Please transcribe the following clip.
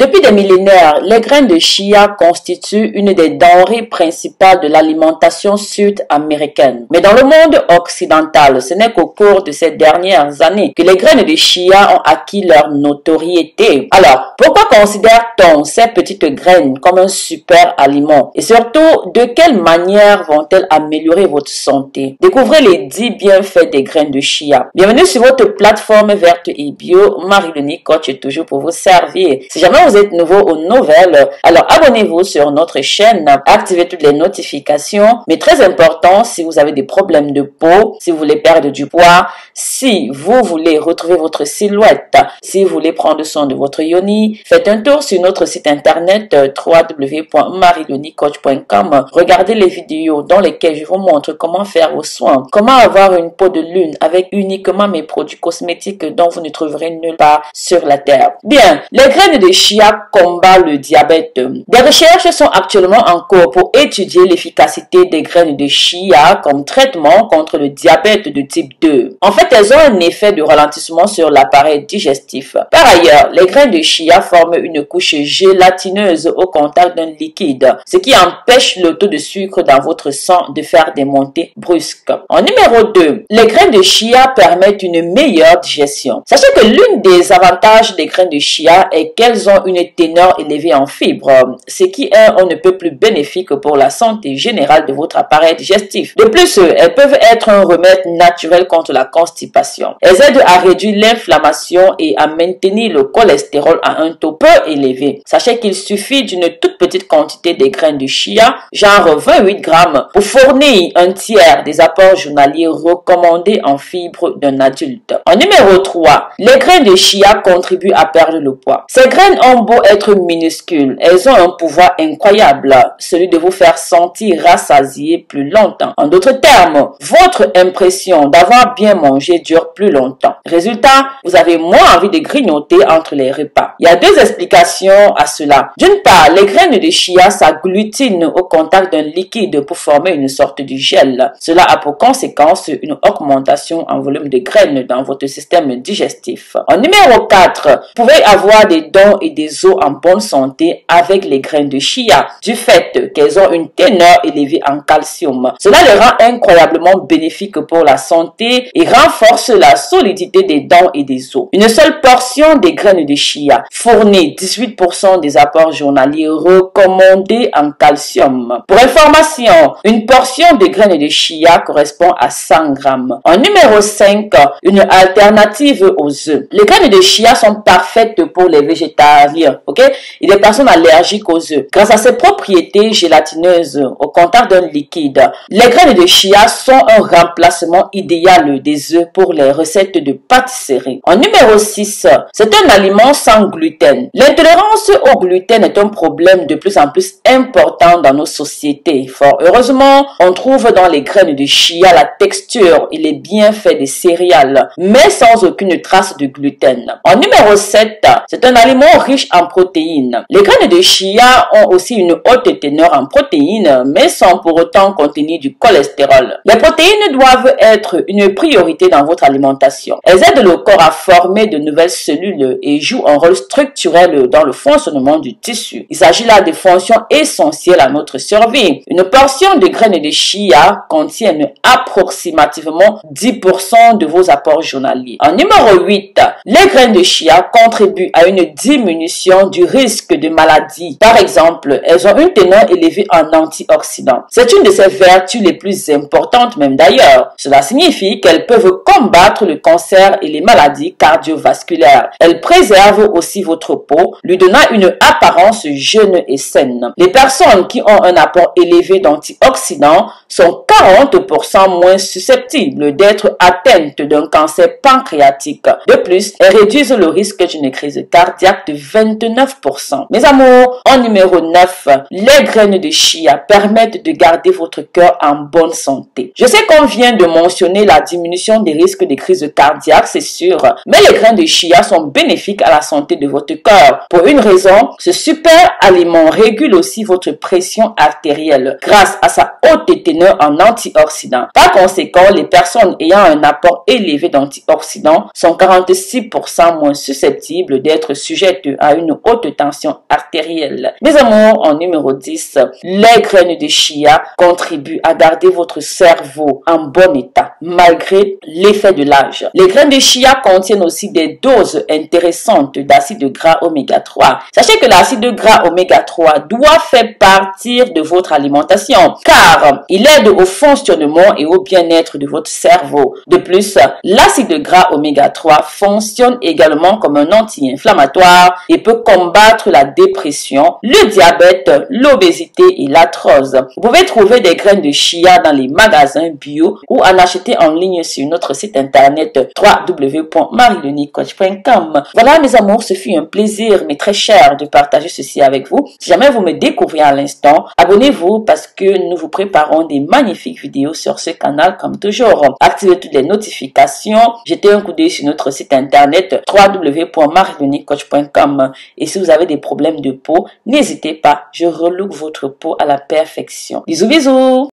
Depuis des millénaires, les graines de chia constituent une des denrées principales de l'alimentation sud-américaine. Mais dans le monde occidental, ce n'est qu'au cours de ces dernières années que les graines de chia ont acquis leur notoriété. Alors, pourquoi considère-t-on ces petites graines comme un super aliment? Et surtout, de quelle manière vont-elles améliorer votre santé? Découvrez les 10 bienfaits des graines de chia. Bienvenue sur votre plateforme verte et bio. Marie-Léonie Coach est toujours pour vous servir. Si jamais vous êtes nouveau aux nouvelles, alors abonnez-vous sur notre chaîne, activez toutes les notifications. Mais très important, si vous avez des problèmes de peau, si vous voulez perdre du poids, si vous voulez retrouver votre silhouette, si vous voulez prendre soin de votre yoni, faites un tour sur notre site internet www.marieleoniecoach.com. Regardez les vidéos dans lesquelles je vous montre comment faire vos soins, comment avoir une peau de lune avec uniquement mes produits cosmétiques dont vous ne trouverez nulle part sur la terre. Bien, les graines de chia combattent le diabète. Des recherches sont actuellement en cours pour étudier l'efficacité des graines de chia comme traitement contre le diabète de type 2. En fait, elles ont un effet de ralentissement sur l'appareil digestif. Par ailleurs, les graines de chia forment une couche gélatineuse au contact d'un liquide, ce qui empêche le taux de sucre dans votre sang de faire des montées brusques. En numéro 2, les graines de chia permettent une meilleure digestion. Sachez que l'un des avantages des graines de chia est qu'elles ont une teneur élevée en fibres, ce qui est on ne peut plus bénéfique pour la santé générale de votre appareil digestif. De plus, elles peuvent être un remède naturel contre la constipation. Elles aident à réduire l'inflammation et à maintenir le cholestérol à un taux peu élevé. Sachez qu'il suffit d'une toute petite quantité des graines de chia, genre 28 grammes, pour fournir un tiers des apports journaliers recommandés en fibres d'un adulte. En numéro 3, les graines de chia contribuent à perdre le poids. Ces graines ont beau être minuscules, elles ont un pouvoir incroyable, celui de vous faire sentir rassasié plus longtemps. En d'autres termes, votre impression d'avoir bien mangé dure plus longtemps. Résultat, vous avez moins envie de grignoter entre les repas. Il y a deux explications à cela. D'une part, les graines de chia s'agglutinent au contact d'un liquide pour former une sorte de gel. Cela a pour conséquence une augmentation en volume de graines dans votre système digestif. En numéro 4, vous pouvez avoir des dents et des os en bonne santé avec les graines de chia, du fait qu'elles ont une teneur élevée en calcium. Cela les rend incroyablement bénéfiques pour la santé et renforce la solidité des dents et des os. Une seule portion des graines de chia fournit 18% des apports journaliers recommandés en calcium. Pour information, une portion de graines de chia correspond à 100 grammes. En numéro 5, une alternative aux œufs. Les graines de chia sont parfaites pour les végétariens, ok? Et les personnes allergiques aux œufs. Grâce à ses propriétés gélatineuses au contact d'un liquide, les graines de chia sont un remplacement idéal des œufs pour les recettes de pâtisserie. En numéro 6, c'est un aliment sans gluten. L'intolérance au gluten est un problème de plus en plus important dans nos sociétés. Fort heureusement, on trouve dans les graines de chia la texture et les bienfaits des céréales, mais sans aucune trace de gluten. En numéro 7, c'est un aliment riche en protéines. Les graines de chia ont aussi une haute teneur en protéines, mais sans pour autant contenir du cholestérol. Les protéines doivent être une priorité dans votre alimentation. Elles aident le corps à former de nouvelles cellules et jouent un rôle structurel dans le fonctionnement du tissu. Il s'agit là de fonctions essentielles à notre survie. Une portion de graines de chia contient approximativement 10% de vos apports journaliers. En numéro 8, les graines de chia contribuent à une diminution du risque de maladie. Par exemple, elles ont une teneur élevée en antioxydants. C'est une de ses vertus les plus importantes même d'ailleurs. Cela signifie qu'elles peuvent combattre le cancer et les maladies cardiovasculaires. Elles préservent aussi votre peau, lui donnant une apparence jeune et saine. Les personnes qui ont un apport élevé d'antioxydants sont 40% moins susceptibles d'être atteintes d'un cancer pancréatique. De plus, elles réduisent le risque d'une crise cardiaque de 29%. Mes amours, en numéro 9, les graines de chia permettent de garder votre cœur en bonne santé. Je sais qu'on vient de mentionner la diminution des des risques de crise cardiaque, c'est sûr. Mais les graines de chia sont bénéfiques à la santé de votre cœur. Pour une raison, ce super aliment régule aussi votre pression artérielle grâce à sa haute teneur en antioxydants. Par conséquent, les personnes ayant un apport élevé d'antioxydants sont 46% moins susceptibles d'être sujettes à une haute tension artérielle. Mes amours, en numéro 10, les graines de chia contribuent à garder votre cerveau en bon état malgré l'effet de l'âge. Les graines de chia contiennent aussi des doses intéressantes d'acide gras oméga 3. Sachez que l'acide gras oméga 3 doit faire partir de votre alimentation car il aide au fonctionnement et au bien-être de votre cerveau. De plus, l'acide gras oméga 3 fonctionne également comme un anti-inflammatoire et peut combattre la dépression, le diabète, l'obésité et l'arthrose. Vous pouvez trouver des graines de chia dans les magasins bio ou en acheter en ligne sur notre site internet www.marielunicoach.com. Voilà mes amours, ce fut un plaisir mais très cher de partager ceci avec vous. Si jamais vous me découvrez à l'instant, abonnez-vous parce que nous vous préparons des magnifiques vidéos sur ce canal comme toujours. Activez toutes les notifications, jetez un coup d'œil sur notre site internet www.marielunicoach.com et si vous avez des problèmes de peau, n'hésitez pas, je relook votre peau à la perfection. Bisous bisous.